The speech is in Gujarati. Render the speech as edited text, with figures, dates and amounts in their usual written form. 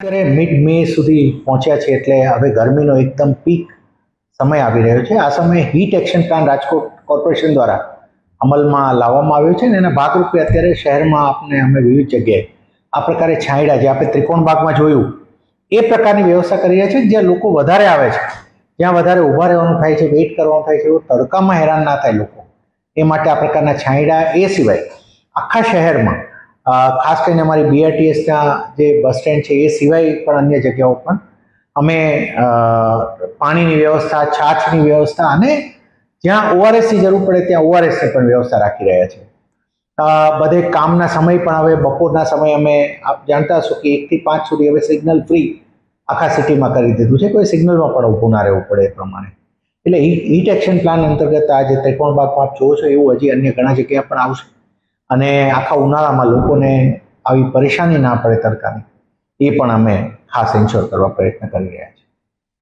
અત્યારે મિડ મે સુધી પહોંચ્યા છે એટલે હવે ગરમીનો એકદમ પીક સમય આવી રહ્યો છે. આ સમયે heat action plan Rajkot corporation દ્વારા અમલમાં લાવવામાં આવ્યો છે અને એના ભાગરૂપે અત્યારે શહેરમાં આપણે અમે વિવિધ જગ્યાએ આ પ્રકારે છાંયડા જે આપણે ત્રિકોણ બાગમાં જોયું એ પ્રકારની વ્યવસ્થા કરી રહ્યા છે. જ્યાં લોકો વધારે આવે છે, જ્યાં વધારે ઊભા રહેવાનું થાય છે, વેઇટ કરવાનું થાય છે, તડકામાં હેરાન ના થાય લોકો, એ માટે આ પ્રકારના છાંયડા. એ સિવાય આખા શહેરમાં ખાસ કરીને અમારી બીઆરટીએસના જે બસ સ્ટેન્ડ છે એ સિવાય પણ અન્ય જગ્યાઓ પણ અમે પાણીની વ્યવસ્થા, છાછની વ્યવસ્થા અને જ્યાં ઓઆરએસની જરૂર પડે ત્યાં ઓઆરએસની પણ વ્યવસ્થા રાખી રહ્યા છે. બધે કામના સમય પણ હવે બપોરના સમયે અમે આપ જાણતા હશો કે 1 થી 5 સુધી હવે સિગ્નલ ફ્રી આખા સિટીમાં કરી દીધું છે. કોઈ સિગ્નલમાં પણ ઊભું ના રહેવું પડે એ પ્રમાણે. એટલે હીટ એક્શન પ્લાન અંતર્ગત આ જે ત્રિકોણ બાગમાં આપ જોવો છો એવું હજી અન્ય ઘણા જગ્યા પણ આવશે અને આખા ઉનાળામાં લોકોને આવી પરેશાની ના પડે તડકાની, એ પણ અમે ખાસ ઇન્શ્યોર કરવા પ્રયત્ન કરી રહ્યા છીએ.